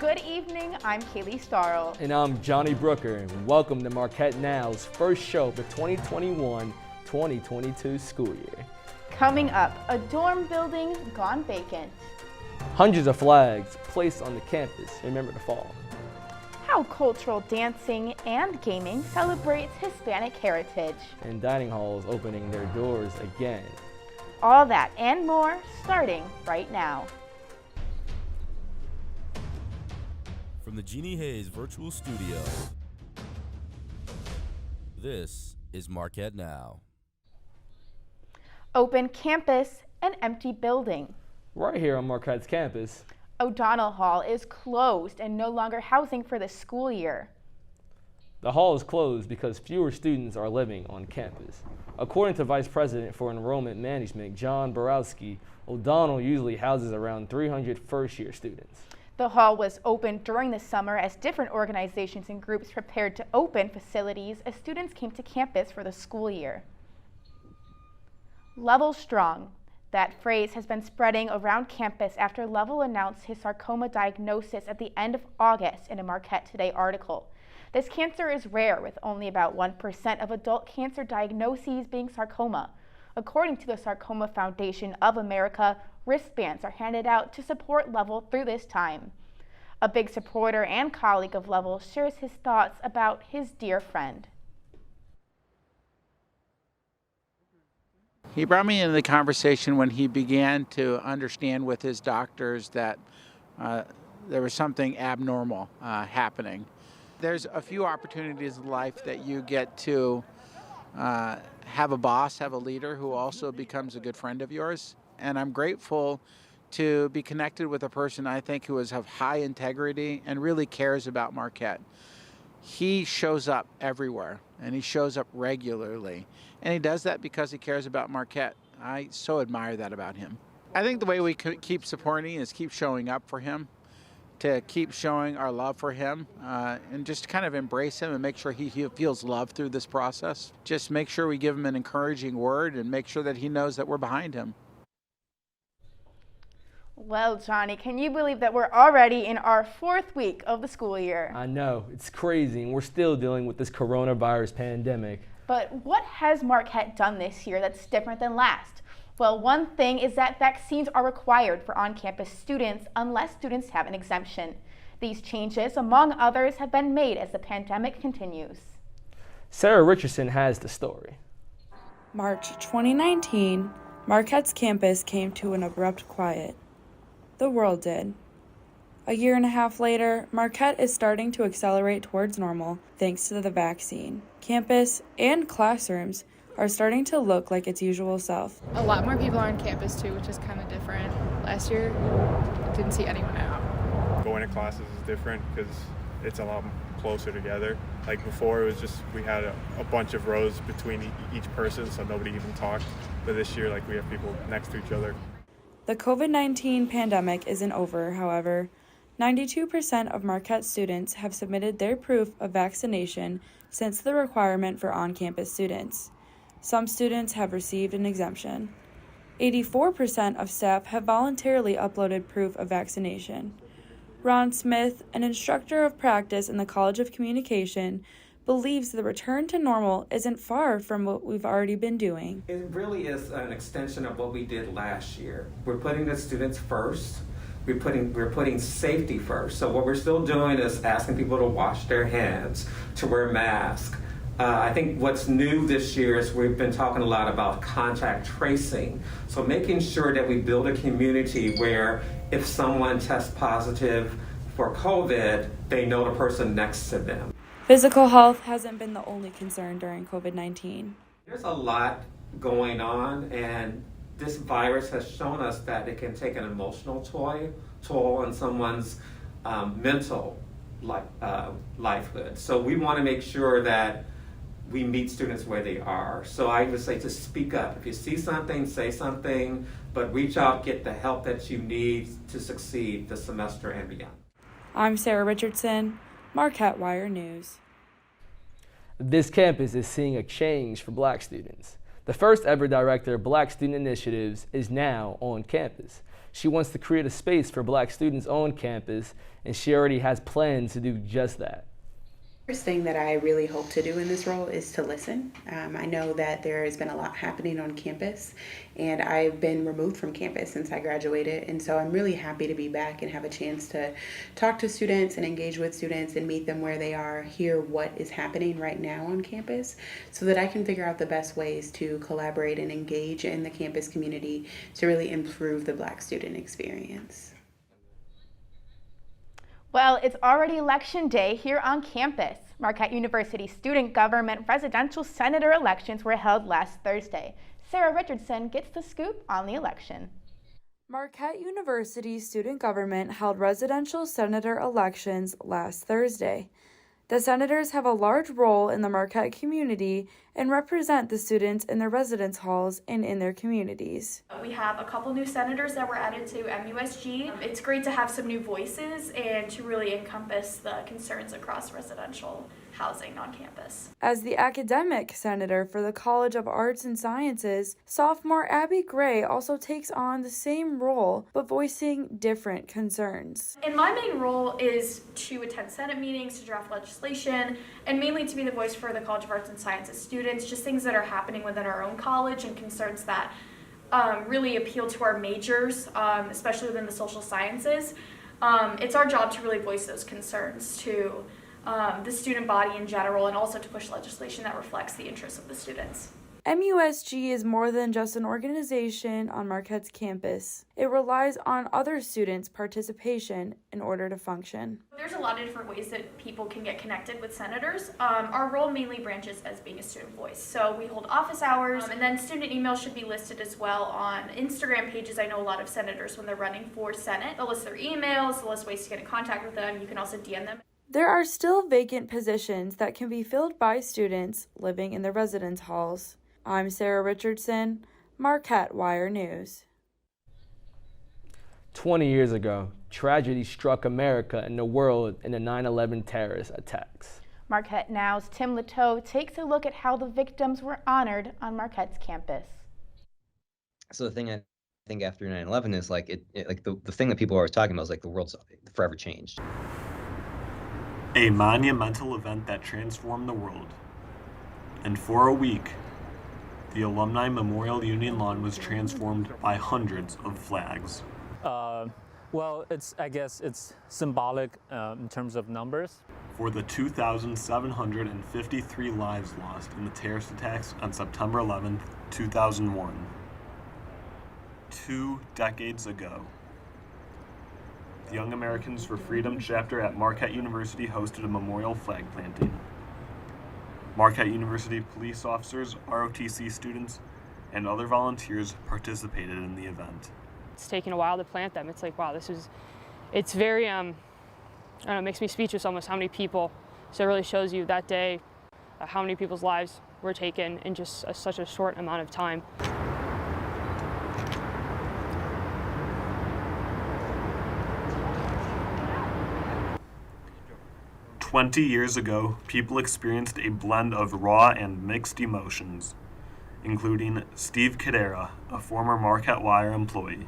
Good evening, I'm Kaylee Starl. And I'm Johnny Brooker, and welcome to Marquette Now's first show of the 2021-2022 school year. Coming up, a dorm building gone vacant. Hundreds of flags placed on the campus, remember the fall. How cultural dancing and gaming celebrates Hispanic heritage. And dining halls opening their doors again. All that and more starting right now. From the Jeannie Hayes Virtual Studio, this is Marquette Now. Open campus and empty building. Right here on Marquette's campus, O'Donnell Hall is closed and no longer housing for the school year. the hall is closed because fewer students are living on campus. According to Vice President for Enrollment Management, John Borowski, O'Donnell usually houses around 300 first-year students. The hall was opened during the summer as different organizations and groups prepared to open facilities as students came to campus for the school year. Level strong. That phrase has been spreading around campus after Level announced his sarcoma diagnosis at the end of August in a Marquette Today article. This cancer is rare, with only about 1% of adult cancer diagnoses being sarcoma. According to the Sarcoma Foundation of America, wristbands are handed out to support Level through this time. A big supporter and colleague of Level shares his thoughts about his dear friend. He brought me into the conversation when he began to understand with his doctors that there was something abnormal happening. There's a few opportunities in life that you get to have a boss, have a leader who also becomes a good friend of yours. And I'm grateful to be connected with a person I think who is of high integrity and really cares about Marquette. He shows up everywhere and he shows up regularly. And he does that because he cares about Marquette. I so admire that about him. I think the way we keep supporting is keep showing up for him, to keep showing our love for him, and just kind of embrace him and make sure he feels love through this process. Just make sure we give him an encouraging word and make sure that he knows that we're behind him. Well, Johnny, can you believe that we're already in our 4th week of the school year? I know, it's crazy, and we're still dealing with this coronavirus pandemic. But what has Marquette done this year that's different than last? Well, one thing is that vaccines are required for on-campus students unless students have an exemption. These changes, among others, have been made as the pandemic continues. Sarah Richardson has the story. March 2019, Marquette's campus came to an abrupt quiet. The world did. A year and a half later, Marquette is starting to accelerate towards normal thanks to the vaccine. Campus and classrooms are starting to look like its usual self. A lot more people are on campus too, which is kind of different. Last year, didn't see anyone out. Going to classes is different because it's a lot closer together. Like before, it was just we had a bunch of rows between each person, so nobody even talked. But this year, like we have people next to each other. The COVID-19 pandemic isn't over, however. 92% of Marquette students have submitted their proof of vaccination since the requirement for on-campus students. Some students have received an exemption. 84% of staff have voluntarily uploaded proof of vaccination. Ron Smith, an instructor of practice in the College of Communication, believes the return to normal isn't far from what we've already been doing. It really is an extension of what we did last year. We're putting the students first. We're putting safety first. So what we're still doing is asking people to wash their hands, to wear masks. I think what's new this year is we've been talking a lot about contact tracing. So making sure that we build a community where if someone tests positive for COVID, they know the person next to them. Physical health hasn't been the only concern during COVID-19. There's a lot going on, and this virus has shown us that it can take an emotional toll on someone's mental livelihood. So we want to make sure that we meet students where they are. So I would say to speak up. If you see something, say something, but reach out, get the help that you need to succeed this semester and beyond. I'm Sarah Richardson, Marquette Wire News. This campus is seeing a change for Black students. The first ever director of Black Student Initiatives is now on campus. She wants to create a space for Black students on campus, and she already has plans to do just that. First thing that I really hope to do in this role is to listen. I know that there has been a lot happening on campus, and I've been removed from campus since I graduated, and so I'm really happy to be back and have a chance to talk to students and engage with students and meet them where they are, hear what is happening right now on campus, so that I can figure out the best ways to collaborate and engage in the campus community to really improve the Black student experience. Well, it's already election day here on campus. Marquette University student government residential senator elections were held last Thursday. Sarah Richardson gets the scoop on the election. Marquette University student government held residential senator elections last Thursday. The senators have a large role in the Marquette community and represent the students in their residence halls and in their communities. We have a couple new senators that were added to MUSG. It's great to have some new voices and to really encompass the concerns across residential housing on campus. As the academic senator for the College of Arts and Sciences, sophomore Abby Gray also takes on the same role but voicing different concerns. And my main role is to attend Senate meetings, to draft legislation, and mainly to be the voice for the College of Arts and Sciences students, just things that are happening within our own college and concerns that really appeal to our majors, especially within the social sciences. It's our job to really voice those concerns to the student body in general, and also to push legislation that reflects the interests of the students. MUSG is more than just an organization on Marquette's campus. It relies on other students' participation in order to function. There's a lot of different ways that people can get connected with senators. Our role mainly branches as being a student voice. So we hold office hours, and then student emails should be listed as well on Instagram pages. I know a lot of senators, when they're running for Senate, they'll list their emails, they'll list ways to get in contact with them. You can also DM them. There are still vacant positions that can be filled by students living in the residence halls. I'm Sarah Richardson, Marquette Wire News. 20 years ago, tragedy struck America and the world in the 9/11 terrorist attacks. Marquette Now's Tim Latow takes a look at how the victims were honored on Marquette's campus. So the thing I think after 9/11 is like the thing that people are always talking about is like the world's forever changed. A monumental event that transformed the world. And for a week, the Alumni Memorial Union lawn was transformed by hundreds of flags. Well, I guess it's symbolic in terms of numbers. For the 2,753 lives lost in the terrorist attacks on September 11th, 2001. 2 decades ago. The Young Americans for Freedom chapter at Marquette University hosted a memorial flag planting. Marquette University police officers, ROTC students, and other volunteers participated in the event. It's taken a while to plant them. It's like, wow, it's very, I don't know, it makes me speechless almost how many people. So it really shows you that day how many people's lives were taken in just such a short amount of time. "20 years ago, people experienced a blend of raw and mixed emotions, including Steve Cadera, a former Marquette Wire employee.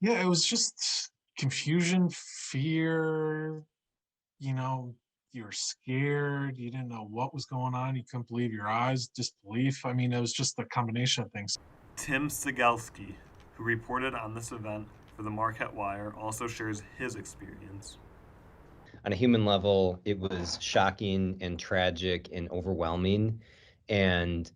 Yeah, it was just confusion, fear, you were scared, you didn't know what was going on, you couldn't believe your eyes, disbelief. I mean, it was just a combination of things." Tim Sigelski, who reported on this event for the Marquette Wire, also shares his experience. On a human level, it was shocking and tragic and overwhelming and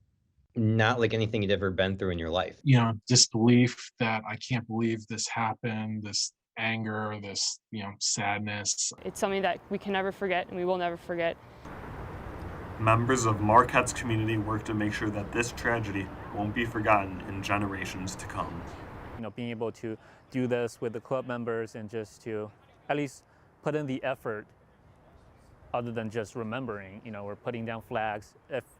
not like anything you'd ever been through in your life. Disbelief that I can't believe this happened, this anger, this, sadness. It's something that we can never forget and we will never forget. Members of Marquette's community work to make sure that this tragedy won't be forgotten in generations to come. Being able to do this with the club members and just to at least put in the effort other than just remembering, or putting down flags.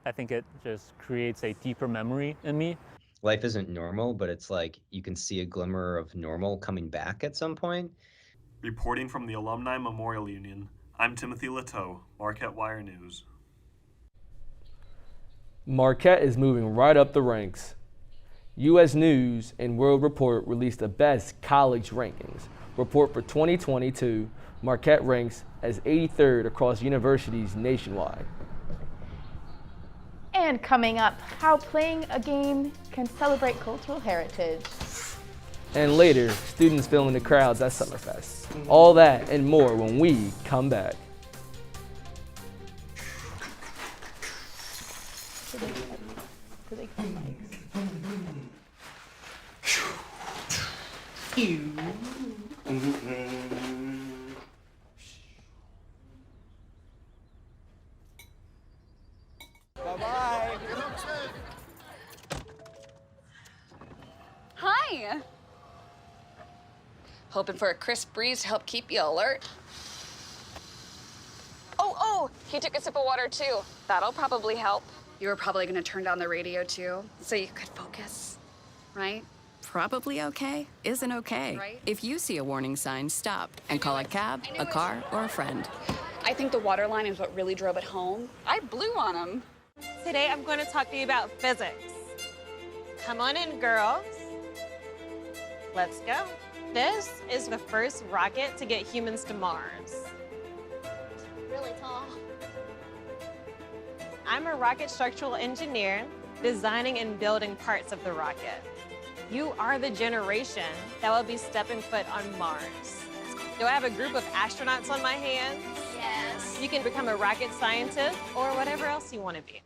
I think it just creates a deeper memory in me. Life isn't normal, but it's like you can see a glimmer of normal coming back at some point. Reporting from the Alumni Memorial Union, I'm Timothy Latow, Marquette Wire News. Marquette is moving right up the ranks. U.S. News and World Report released the best college rankings. Report for 2022, Marquette ranks as 83rd across universities nationwide. And coming up, how playing a game can celebrate cultural heritage. And later, students filling the crowds at Summerfest. All that and more when we come back. Bye-bye. Hi. Hoping for a crisp breeze to help keep you alert. Oh, he took a sip of water too. That'll probably help. You were probably gonna turn down the radio too, so you could focus, right? Probably okay isn't okay. Right. If you see a warning sign, stop and call a cab, a car, or a friend. I think the water line is what really drove it home. I blew on him. Today I'm going to talk to you about physics. Come on in, girls. Let's go. This is the first rocket to get humans to Mars. Really tall. I'm a rocket structural engineer, designing and building parts of the rocket. You are the generation that will be stepping foot on Mars. Do I have a group of astronauts on my hands? Yes. You can become a rocket scientist or whatever else you want to be.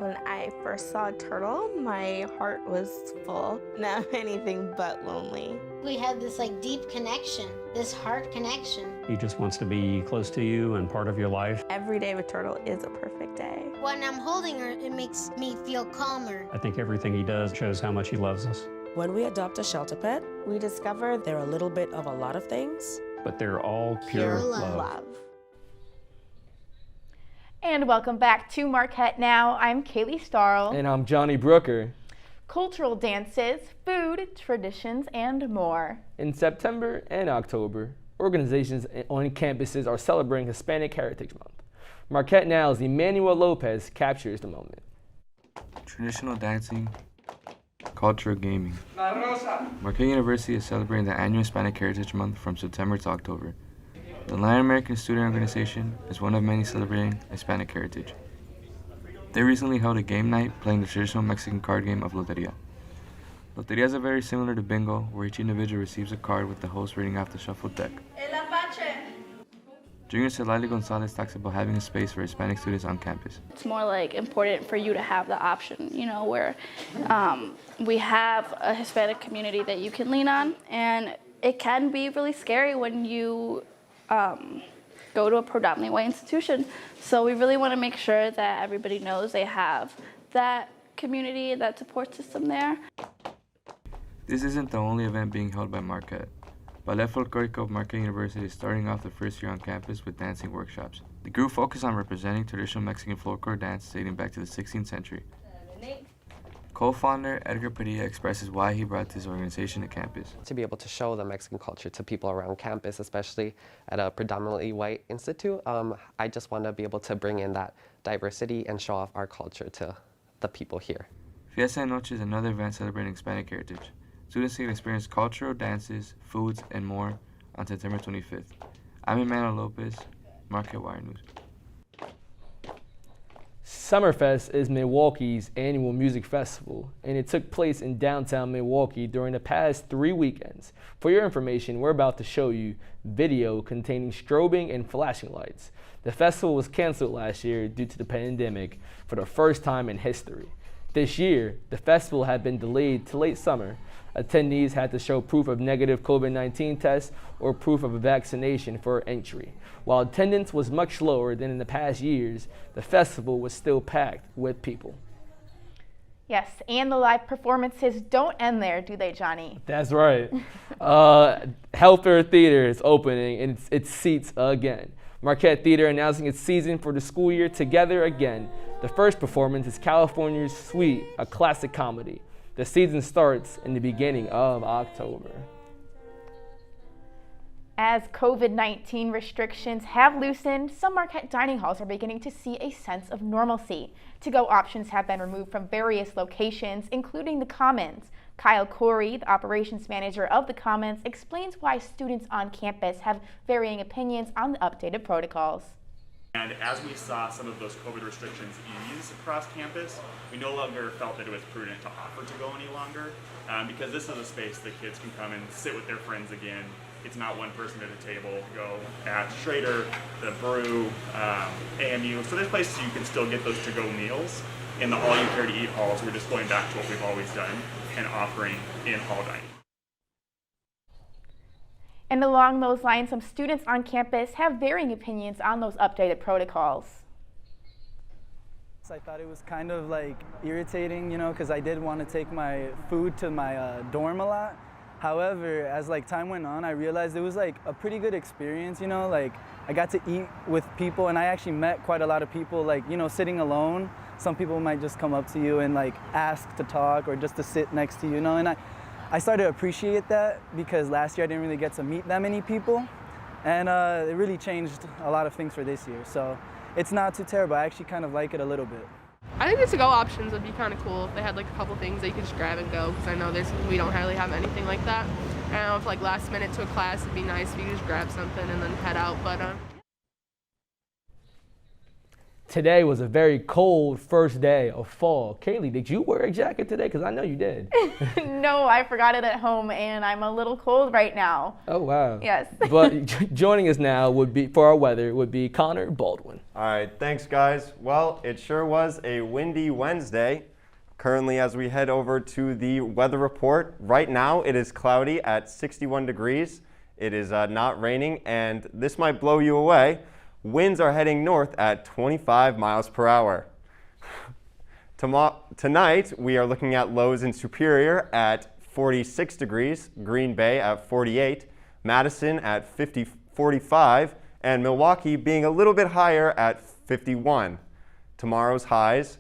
When I first saw a turtle, my heart was full. Now I'm anything but lonely. We had this deep connection, this heart connection. He just wants to be close to you and part of your life. Every day with turtle is a perfect day. When I'm holding her, it makes me feel calmer. I think everything he does shows how much he loves us. When we adopt a shelter pet, we discover they're a little bit of a lot of things. But they're all pure love. And welcome back to Marquette Now. I'm Kaylee Starl. And I'm Johnny Brooker. Cultural dances, food, traditions, and more. In September and October, organizations on campuses are celebrating Hispanic Heritage Month. Marquette Now's Emmanuel Lopez captures the moment. Traditional dancing, cultural gaming. Marquette University is celebrating the annual Hispanic Heritage Month from September to October. The Latin American Student Organization is one of many celebrating Hispanic heritage. They recently held a game night playing the traditional Mexican card game of Loteria. Loteria is very similar to bingo, where each individual receives a card with the host reading off the shuffled deck. Junior Celali Gonzalez talks about having a space for Hispanic students on campus. It's more important for you to have the option, where we have a Hispanic community that you can lean on, and it can be really scary when you go to a predominantly white institution. So we really want to make sure that everybody knows they have that community, that support system there. This isn't the only event being held by Marquette. Ballet Folklorico of Marquette University is starting off the first year on campus with dancing workshops. The group focuses on representing traditional Mexican folklore dance dating back to the 16th century. Co-founder Edgar Padilla expresses why he brought this organization to campus. To be able to show the Mexican culture to people around campus, especially at a predominantly white institute, I just want to be able to bring in that diversity and show off our culture to the people here. Fiesta de Noche is another event celebrating Hispanic heritage. Students can experience cultural dances, foods, and more on September 25th. I'm Emmanuel Lopez, Marquette Wire News. Summerfest is Milwaukee's annual music festival, and it took place in downtown Milwaukee during the past 3 weekends. For your information, we're about to show you video containing strobing and flashing lights. The festival was canceled last year due to the pandemic for the first time in history. This year, the festival had been delayed to late summer. Attendees had to show proof of negative COVID-19 tests or proof of a vaccination for entry. While attendance was much lower than in the past years, the festival was still packed with people. Yes, and the live performances don't end there, do they, Johnny? That's right. Helper Theater is opening and its seats again. Marquette Theater announcing its season for the school year Together Again. The first performance is California's Suite, a classic comedy. The season starts in the beginning of October. As COVID-19 restrictions have loosened, some Marquette dining halls are beginning to see a sense of normalcy. To-go options have been removed from various locations, including the Commons. Kyle Corey, the operations manager of the Commons, explains why students on campus have varying opinions on the updated protocols. And as we saw some of those COVID restrictions ease across campus, we no longer felt that it was prudent to offer to go any longer, because this is a space that kids can come and sit with their friends again. It's not one person at a table. Go at Schrader, the Brew, AMU. So there's places you can still get those to-go meals. In the all-you-care-to-eat halls, we're just going back to what we've always done and offering in-hall dining. And along those lines, some students on campus have varying opinions on those updated protocols. I thought it was kind of like irritating, you know, because I did want to take my food to my dorm a lot. However, as time went on, I realized it was a pretty good experience, you know, I got to eat with people, and I actually met quite a lot of people, you know, sitting alone. Some people might just come up to you and ask to talk or just to sit next to you, you know, and I started to appreciate that because last year I didn't really get to meet that many people, and it really changed a lot of things for this year. So it's not too terrible. I actually kind of like it a little bit. I think the to-go options would be kind of cool if they had a couple things that you could just grab and go, because I know we don't really have anything like that. I don't know if last minute to a class it'd be nice if you could just grab something and then head out, but Today was a very cold first day of fall. Kaylee, did you wear a jacket today? Because I know you did. No, I forgot it at home, and I'm a little cold right now. Oh, wow. Yes. But joining us now for our weather would be Connor Baldwin. All right, thanks, guys. Well, it sure was a windy Wednesday. Currently, as we head over to the weather report, right now it is cloudy at 61 degrees. It is not raining, and this might blow you away. Winds are heading north at 25 miles per hour. Tonight, we are looking at lows in Superior at 46 degrees, Green Bay at 48, Madison at 45, and Milwaukee being a little bit higher at 51. Tomorrow's highs.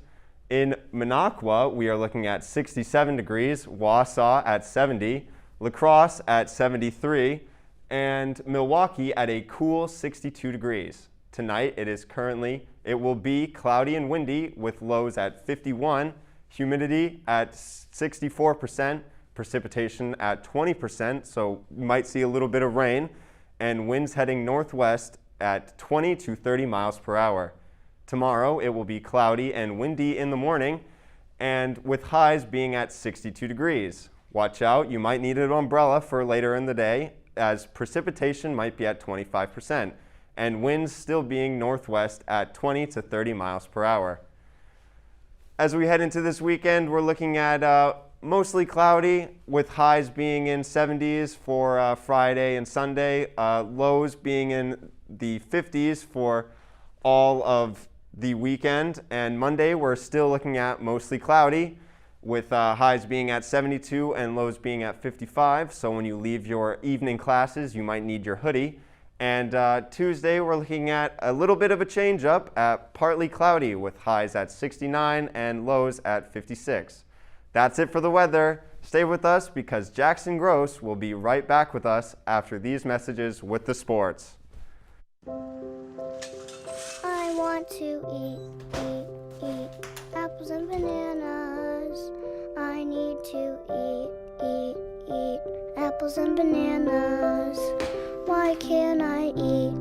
In Minocqua, we are looking at 67 degrees, Wausau at 70, La Crosse at 73, and Milwaukee at a cool 62 degrees. Tonight, it will be cloudy and windy with lows at 51, humidity at 64%, precipitation at 20%, so you might see a little bit of rain, and winds heading northwest at 20 to 30 miles per hour. Tomorrow, it will be cloudy and windy in the morning, and with highs being at 62 degrees. Watch out, you might need an umbrella for later in the day, as precipitation might be at 25%. And winds still being northwest at 20 to 30 miles per hour. As we head into this weekend, we're looking at mostly cloudy with highs being in 70s for Friday and Sunday, lows being in the 50s for all of the weekend. And Monday, we're still looking at mostly cloudy with highs being at 72 and lows being at 55. So when you leave your evening classes, you might need your hoodie. And Tuesday, we're looking at a little bit of a change up at partly cloudy with highs at 69 and lows at 56. That's it for the weather. Stay with us because Jackson Gross will be right back with us after these messages with the sports. I want to eat apples and bananas. I need to eat apples and bananas. Why can't I eat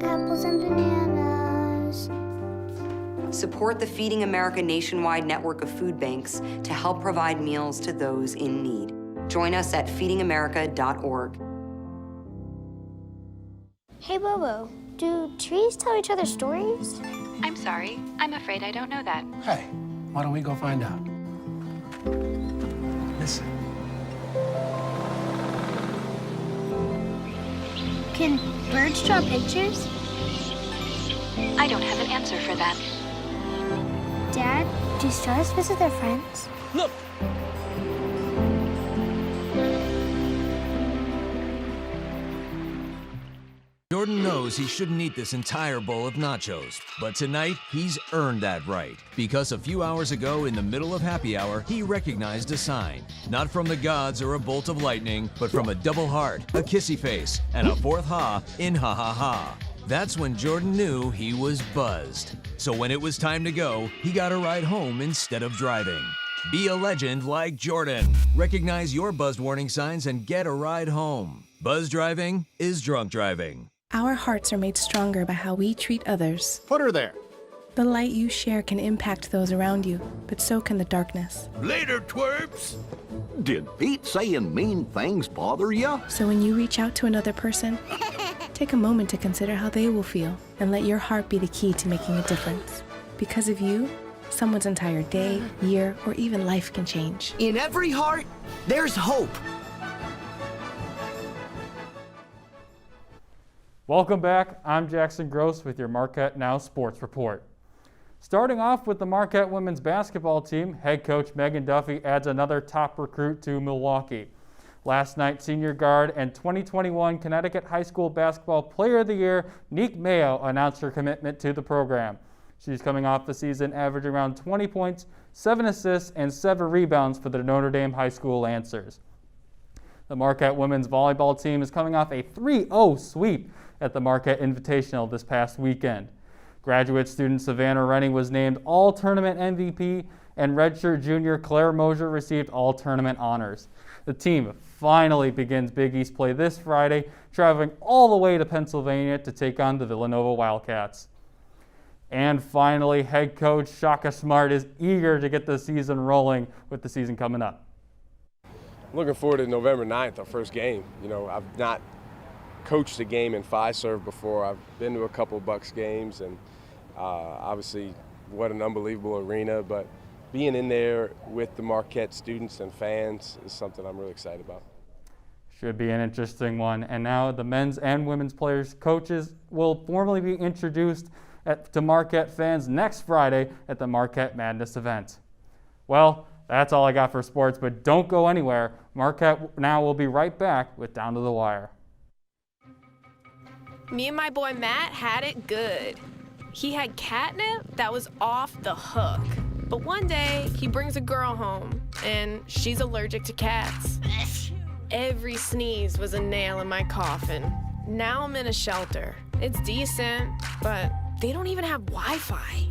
apples and bananas? Support the Feeding America nationwide network of food banks to help provide meals to those in need. Join us at feedingamerica.org. Hey, Bobo, do trees tell each other stories? I'm sorry. I'm afraid I don't know that. Hey, why don't we go find out? Listen. Can birds draw pictures? I don't have an answer for that. Dad, do stars visit their friends? Look! Your Jordan knows he shouldn't eat this entire bowl of nachos, but tonight he's earned that right. Because a few hours ago in the middle of happy hour, he recognized a sign. Not from the gods or a bolt of lightning, but from a double heart, a kissy face, and a fourth ha in ha ha ha. That's when Jordan knew he was buzzed. So when it was time to go, he got a ride home instead of driving. Be a legend like Jordan. Recognize your buzzed warning signs and get a ride home. Buzz driving is drunk driving. Our hearts are made stronger by how we treat others. Put her there. The light you share can impact those around you, but so can the darkness. Later, twerps. Did Pete saying mean things bother you? So when you reach out to another person, take a moment to consider how they will feel and let your heart be the key to making a difference. Because of you, someone's entire day, year, or even life can change. In every heart, there's hope. Welcome back. I'm Jackson Gross with your Marquette Now Sports Report. Starting off with the Marquette women's basketball team, head coach Megan Duffy adds another top recruit to Milwaukee. Last night, senior guard and 2021 Connecticut High School Basketball Player of the Year, Nick Mayo, announced her commitment to the program. She's coming off the season averaging around 20 points, 7 assists, and 7 rebounds for the Notre Dame High School Lancers. The Marquette women's volleyball team is coming off a 3-0 sweep at the Marquette Invitational this past weekend. Graduate student Savannah Rennie was named All-Tournament MVP, and redshirt junior Claire Mosier received All-Tournament honors. The team finally begins Big East play this Friday, traveling all the way to Pennsylvania to take on the Villanova Wildcats. And finally, head coach Shaka Smart is eager to get the season rolling with the season coming up. I'm looking forward to November 9th, our first game. You know, I've not coached a game in Fiserv before. I've been to a couple Bucks games, and obviously what an unbelievable arena, but being in there with the Marquette students and fans is something I'm really excited about. Should be an interesting one. And now the men's and women's players coaches will formally be introduced to Marquette fans next Friday at the Marquette Madness event. Well, that's all I got for sports, but don't go anywhere. Marquette Now will be right back with Down to the Wire. Me and my boy Matt had it good. He had catnip that was off the hook. But one day, he brings a girl home, and she's allergic to cats. Every sneeze was a nail in my coffin. Now I'm in a shelter. It's decent, but they don't even have Wi-Fi.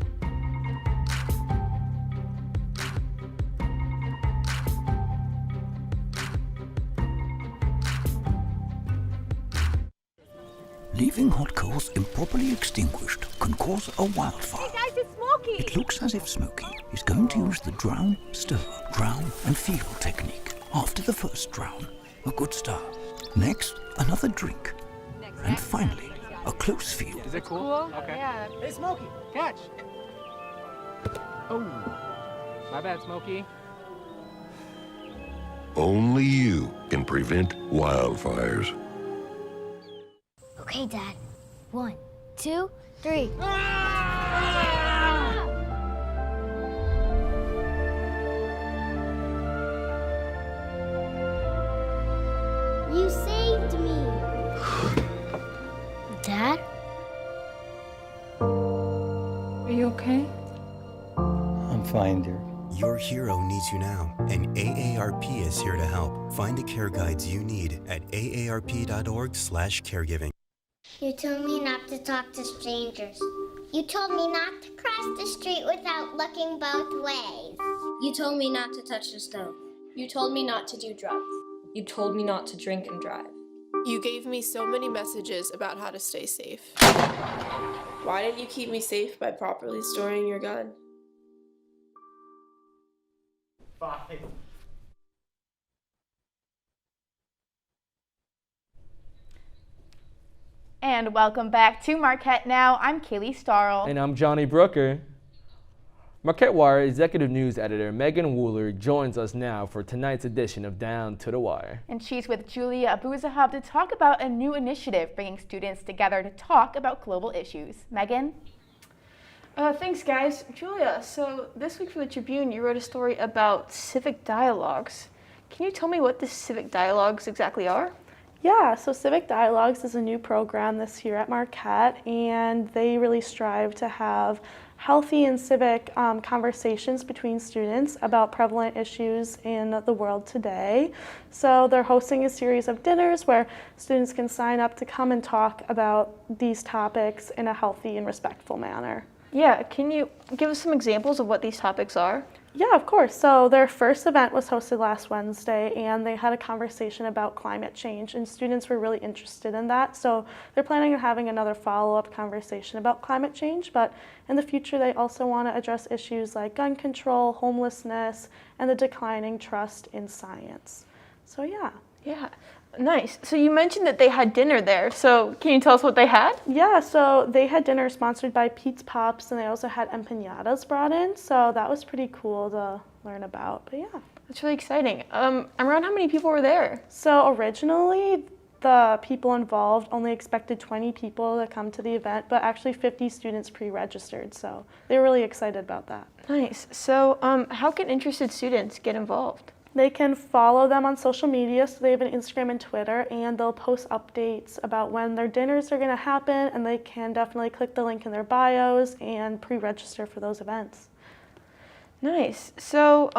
Leaving hot coals improperly extinguished can cause a wildfire. Hey guys, it's Smokey! It looks as if Smokey is going to use the drown, stir, drown, and feel technique. After the first drown, a good stir. Next, another drink. And finally, a close feel. Is it cool? Okay. Yeah. Hey Smokey, catch! Oh, my bad, Smokey. Only you can prevent wildfires. Okay, Dad. 1, 2, 3. You saved me. Dad? Are you okay? I'm fine, dear. Your hero needs you now, and AARP is here to help. Find the care guides you need at aarp.org/caregiving. You told me not to talk to strangers. You told me not to cross the street without looking both ways. You told me not to touch the stove. You told me not to do drugs. You told me not to drink and drive. You gave me so many messages about how to stay safe. Why didn't you keep me safe by properly storing your gun? 5. And welcome back to Marquette Now. I'm Kaylee Starl. And I'm Johnny Brooker. Marquette Wire Executive News Editor Megan Wooler joins us now for tonight's edition of Down to the Wire. And she's with Julia Abuzahab to talk about a new initiative bringing students together to talk about global issues. Megan? Thanks, guys. Julia, so this week for the Tribune, you wrote a story about civic dialogues. Can you tell me what the civic dialogues exactly are? Yeah, so Civic Dialogues is a new program this year at Marquette, and they really strive to have healthy and civic conversations between students about prevalent issues in the world today. So they're hosting a series of dinners where students can sign up to come and talk about these topics in a healthy and respectful manner. Yeah, can you give us some examples of what these topics are? Yeah, of course. So their first event was hosted last Wednesday, and they had a conversation about climate change, and students were really interested in that. So they're planning on having another follow-up conversation about climate change, but in the future they also want to address issues like gun control, homelessness, and the declining trust in science. So yeah. Yeah, nice. So you mentioned that they had dinner there. So can you tell us what they had? Yeah, so they had dinner sponsored by Pete's Pops, and they also had empanadas brought in. So that was pretty cool to learn about. But yeah. That's really exciting. Around how many people were there? So originally, the people involved only expected 20 people to come to the event, but actually 50 students pre-registered. So they were really excited about that. Nice. So how can interested students get involved? They can follow them on social media, so they have an Instagram and Twitter, and they'll post updates about when their dinners are going to happen, and they can definitely click the link in their bios and pre-register for those events. Nice. So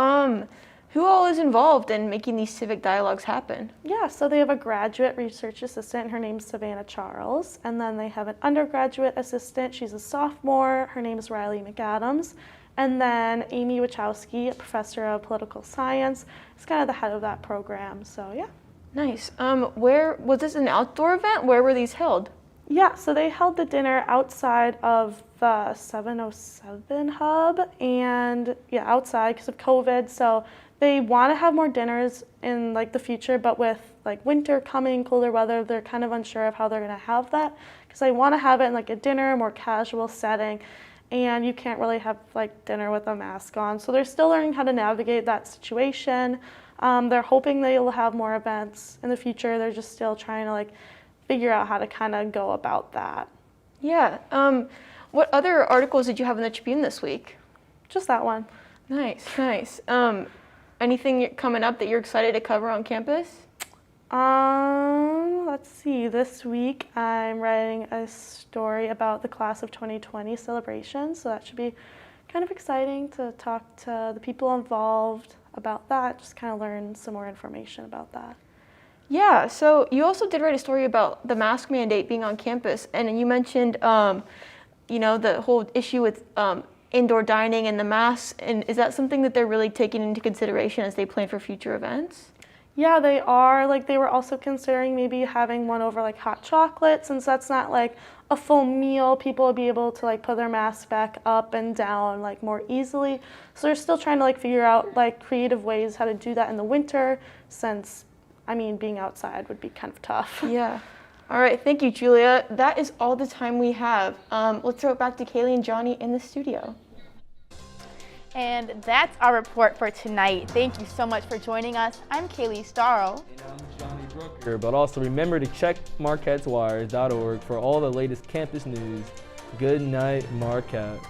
who all is involved in making these civic dialogues happen? Yeah, so they have a graduate research assistant, her name's Savannah Charles, and then they have an undergraduate assistant, she's a sophomore, her name is Riley McAdams. And then Amy Wachowski, a professor of political science, is kind of the head of that program, so yeah. Nice. Where was this an outdoor event? Where were these held? Yeah, so they held the dinner outside of the 707 hub, and yeah, outside because of COVID. So they want to have more dinners in like the future, but with like winter coming, colder weather, they're kind of unsure of how they're going to have that because they want to have it in like a dinner, more casual setting. And you can't really have like dinner with a mask on. So they're still learning how to navigate that situation. They're hoping they'll have more events in the future. They're just still trying to like figure out how to kind of go about that. Yeah. What other articles did you have in the Tribune this week? Just that one. Nice, nice. Anything coming up that you're excited to cover on campus? Let's see. This week I'm writing a story about the class of 2020 celebration, so that should be kind of exciting to talk to the people involved about that, just kind of learn some more information about that. Yeah, so you also did write a story about the mask mandate being on campus, and you mentioned, the whole issue with indoor dining and the masks, and is that something that they're really taking into consideration as they plan for future events? Yeah, they are. Like, they were also considering maybe having one over like hot chocolate, since that's not like a full meal. People will be able to like put their masks back up and down like more easily. So they're still trying to like figure out like creative ways how to do that in the winter, since being outside would be kind of tough. Yeah. All right, thank you, Julia. That is all the time we have. Let's throw it back to Kaylee and Johnny in the studio. And that's our report for tonight. Thank you so much for joining us. I'm Kaylee Starl. And I'm Johnny Brooker. But also remember to check marquetteswires.org for all the latest campus news. Good night, Marquette.